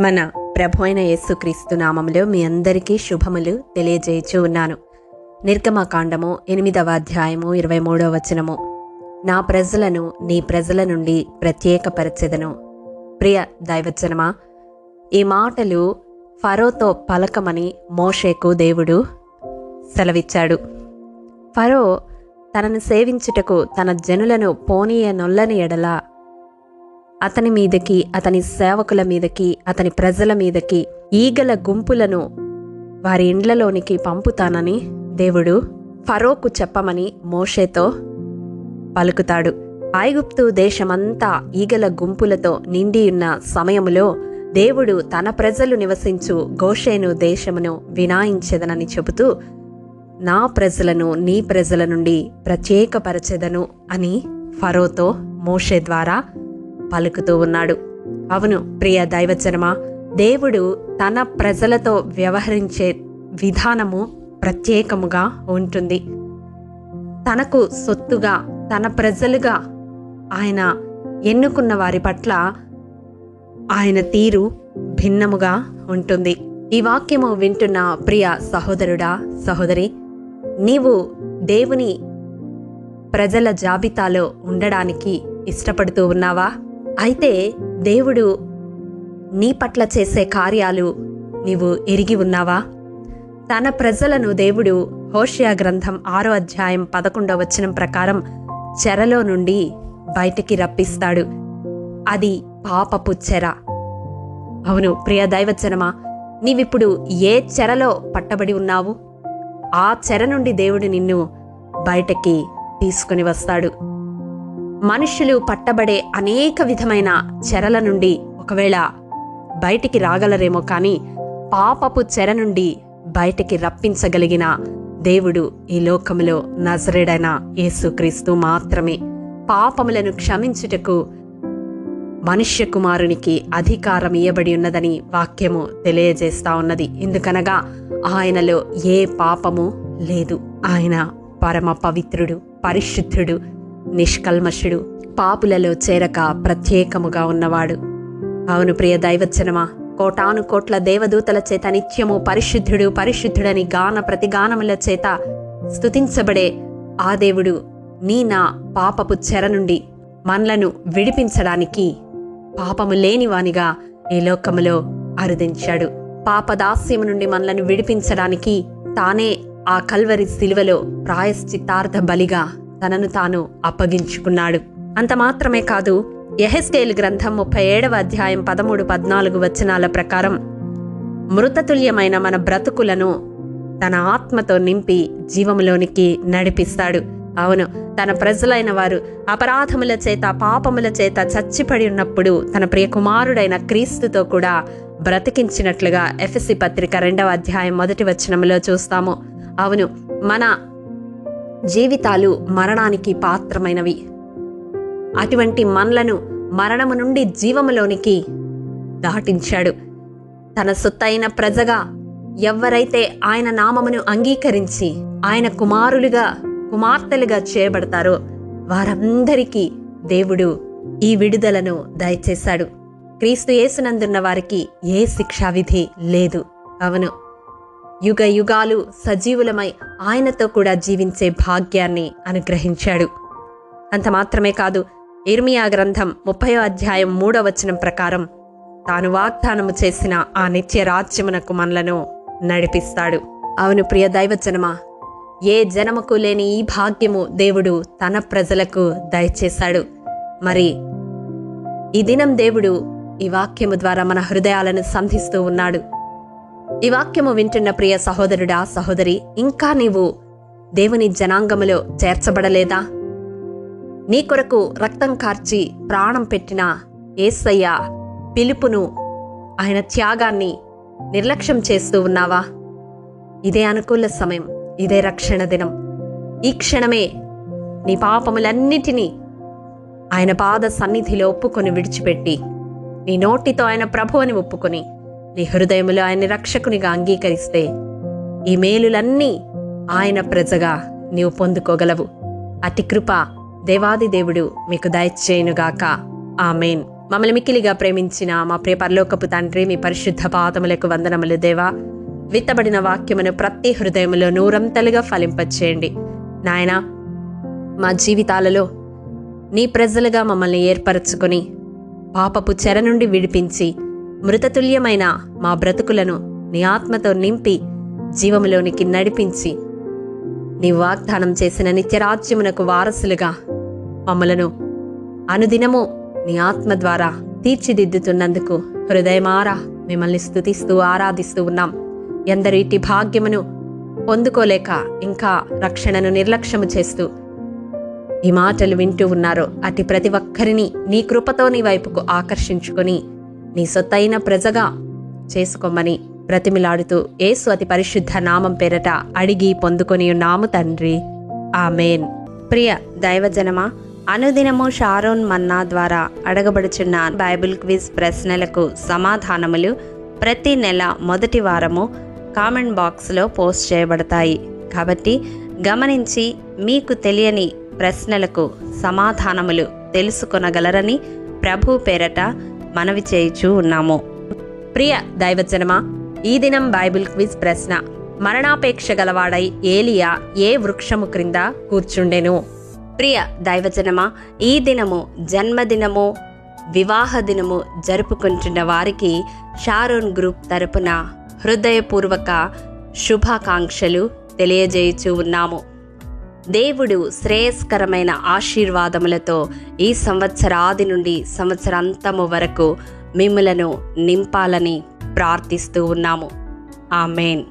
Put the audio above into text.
మన ప్రభు అయిన యేసుక్రీస్తు నామములో మీ అందరికీ శుభములు తెలియజేయచూ ఉన్నాను. నిర్గమకాండము 8వ అధ్యాయము 23వ వచనము. నా ప్రజలను నీ ప్రజల నుండి ప్రత్యేకపరచెదను. ప్రియ దైవజనమా, ఈ మాటలు ఫరోతో పలకమని మోషేకు దేవుడు సెలవిచ్చాడు. ఫరో తనను సేవించుటకు తన జనులను పోనీయనొల్లని ఎడల అతని మీదకి, అతని సేవకుల మీదకి, అతని ప్రజల మీదకి ఈగల గుంపులను వారి ఇండ్లలోనికి పంపుతానని దేవుడు ఫరోకు చెప్పమని మోషేతో పలుకుతాడు. ఐగుప్తు దేశమంతా ఈగల గుంపులతో నిండియున్న సమయములో దేవుడు తన ప్రజలు నివసించు గోషేను దేశమును వినాయించెదనని చెబుతూ, నా ప్రజలను నీ ప్రజల నుండి ప్రత్యేకపరచెదను అని ఫరోతో మోషే ద్వారా పలుకుతూ ఉన్నాడు. అవును ప్రియ దైవజనమా, దేవుడు తన ప్రజలతో వ్యవహరించే విధానము ప్రత్యేకముగా ఉంటుంది. తనకు సొత్తుగా, తన ప్రజలుగా ఆయన ఎన్నుకున్న వారి పట్ల ఆయన తీరు భిన్నముగా ఉంటుంది. ఈ వాక్యము వింటున్న ప్రియ సహోదరుడా, సహోదరి, నీవు దేవుని ప్రజల జాబితాలో ఉండడానికి ఇష్టపడుతూ ఉన్నావా? అయితే దేవుడు నీ పట్ల చేసే కార్యాలు నీవు ఎరిగి ఉన్నావా? తన ప్రజలను దేవుడు హోషేయ గ్రంథం 6వ అధ్యాయం 11వ వచనం ప్రకారం చెరలో నుండి బయటికి రప్పిస్తాడు. అది పాపపు చెర. అవును ప్రియ దైవజనమా, నీవిప్పుడు ఏ చెరలో పట్టబడి ఉన్నావు? ఆ చెర నుండి దేవుడు నిన్ను బయటకి తీసుకుని వస్తాడు. మనుష్యులు పట్టబడే అనేక విధమైన చెరల నుండి ఒకవేళ బయటికి రాగలరేమో, కానీ పాపపు చెర నుండి బయటికి రప్పించగలిగిన దేవుడు ఈ లోకములో నజరేడైన యేసుక్రీస్తు మాత్రమే. పాపములను క్షమించుటకు మనుష్య కుమారునికి అధికారం ఇయ్యబడి ఉన్నదని వాక్యము తెలియజేస్తా ఉన్నది. ఎందుకనగా ఆయనలో ఏ పాపము లేదు. ఆయన పరమ పవిత్రుడు, పరిశుద్ధుడు, నిష్కల్మషుడు, పాపులలో చేరక ప్రత్యేకముగా ఉన్నవాడు. అవును ప్రియ దైవజనమా, కోటాను కోట్ల దేవదూతల చేత నిత్యము పరిశుద్ధుడు పరిశుద్ధుడని గాన ప్రతిగానముల చేత స్తుతించబడే ఆ దేవుడు నీ నా పాపపు చెర నుండి మనలను విడిపించడానికి పాపము లేనివానిగా ఈ లోకములో అరుదించాడు. పాపదాస్యము నుండి మనలను విడిపించడానికి తానే ఆ కల్వరి శిలువలో ప్రాయశ్చిత్తార్థ బలిగా తనను తాను అప్పగించుకున్నాడు. అంత మాత్రమే కాదు, యెహెజ్కేలు గ్రంథం 37వ అధ్యాయం 13-14 వచనాల ప్రకారం మృతతుల్యమైన మన బ్రతుకులను తన ఆత్మతో నింపి జీవములోనికి నడిపిస్తాడు. అవును, తన ప్రజలైన వారు అపరాధముల చేత, పాపముల చేత చచ్చిపడి ఉన్నప్పుడు తన ప్రియ కుమారుడైన క్రీస్తుతో కూడా బ్రతికించినట్లుగా ఎఫెసీ పత్రిక 2వ అధ్యాయం 1వ వచనంలో చూస్తాము. అవును, మన జీవితాలు మరణానికి పాత్రమైనవి. అటువంటి మనలను మరణము నుండి జీవములోనికి దాటించాడు. తన సొత్తైన ప్రజగా ఎవరైతే ఆయన నామమును అంగీకరించి ఆయన కుమారులుగా, కుమార్తెలుగా చేయబడతారో వారందరికీ దేవుడు ఈ విడుదలను దయచేశాడు. క్రీస్తు యేసునందున్న వారికి ఏ శిక్షావిధి లేదు. అవును, యుగ యుగాలు సజీవులమై ఆయనతో కూడా జీవించే భాగ్యాన్ని అనుగ్రహించాడు. అంత మాత్రమే కాదు, ఇర్మియా గ్రంథం 30వ అధ్యాయం 3వ వచనం ప్రకారం తాను వాగ్దానము చేసిన ఆ నిత్య రాజ్యమునకు మనలను నడిపిస్తాడు. అవును ప్రియ దైవజనమా, ఏ జనముకు లేని ఈ భాగ్యము దేవుడు తన ప్రజలకు దయచేశాడు. మరి ఈ దినం దేవుడు ఈ వాక్యము ద్వారా మన హృదయాలను సంధిస్తూ ఉన్నాడు. ఈ వాక్యము వింటున్న ప్రియ సహోదరుడా, సహోదరి, ఇంకా నీవు దేవుని జనాంగములో చేర్చబడలేదా? నీ కొరకు రక్తం కార్చి ప్రాణం పెట్టిన యేసయ్య పిలుపును, ఆయన త్యాగాన్ని నిర్లక్ష్యం చేస్తూ ఉన్నావా? ఇదే అనుకూల సమయం, ఇదే రక్షణ దినం. ఈ క్షణమే నీ పాపములన్నిటినీ ఆయన పాద సన్నిధిలో ఒప్పుకొని విడిచిపెట్టి, నీ నోటితో ఆయన ప్రభు అని ఒప్పుకొని, నీ హృదయములో ఆయన రక్షకునిగా అంగీకరిస్తే ఈ మేలులన్నీ ఆయన ప్రజగా నీవు పొందుకోగలవు. అతి కృప దేవాది దేవుడు మీకు దయచేయునుగాక. ఆమేన్. మమ్మల్ని మిక్కిలిగా ప్రేమించిన మా ప్రియ పరలోకపు తండ్రి, మీ పరిశుద్ధ పాదములకు వందనములు దేవా. విత్తబడిన వాక్యమును ప్రతి హృదయములో నూరంతలుగా ఫలింపచేయండి నాయనా. మా జీవితాలలో నీ ప్రజలుగా మమ్మల్ని ఏర్పరచుకొని పాపపు చెర నుండి విడిపించి మృతతుల్యమైన మా బ్రతుకులను నీ ఆత్మతో నింపి జీవములోనికి నడిపించి నీ వాగ్దానం చేసిన నిత్యరాజ్యమునకు వారసులుగా మమ్మలను అనుదినము నీ ఆత్మ ద్వారా తీర్చిదిద్దుతున్నందుకు హృదయమారా మిమ్మల్ని స్తుతిస్తూ ఆరాధిస్తూ ఉన్నాం. ఎందరు ఇట్టి భాగ్యమును పొందుకోలేక ఇంకా రక్షణను నిర్లక్ష్యము చేస్తూ ఈ మాటలు వింటూ ఉన్నారో అటు ప్రతి ఒక్కరిని నీ కృపతో నీ వైపుకు ఆకర్షించుకొని నీ సొత్తైన ప్రజగా చేసుకోమని బ్రతిమిలాడుతూ యేసు అతి పరిశుద్ధ నామం పేరట అడిగి పొందుకొని ఉన్నాము తండ్రి, ఆమేన్. ప్రియ దైవజనమా, అనుదినము షారోన్ మన్నా ద్వారా అడగబడుచున్న బైబిల్ క్విజ్ ప్రశ్నలకు సమాధానములు ప్రతి నెల మొదటి వారము కామెంట్ బాక్స్లో పోస్ట్ చేయబడతాయి. కాబట్టి గమనించి మీకు తెలియని ప్రశ్నలకు సమాధానములు తెలుసుకొనగలరని ప్రభు పేరట మనవి చేయుచూ ఉన్నాము. ప్రియ దైవజనమా, ఈ దినం బైబిల్ క్విజ్ ప్రశ్న: మరణాపేక్ష గలవాడై ఏలియా ఏ వృక్షము క్రింద కూర్చుండెను? ప్రియ దైవజనమా, ఈ దినము జన్మదినము, వివాహ దినము జరుపుకుంటున్న వారికి షారోన్ గ్రూప్ తరపున హృదయపూర్వక శుభాకాంక్షలు తెలియజేయుచూ ఉన్నాము. దేవుడు శ్రేయస్కరమైన ఆశీర్వాదములతో ఈ సంవత్సరాది నుండి సంవత్సరాంతము వరకు మిమ్ములను నింపాలని ప్రార్థిస్తూ ఉన్నాము. ఆమేన్.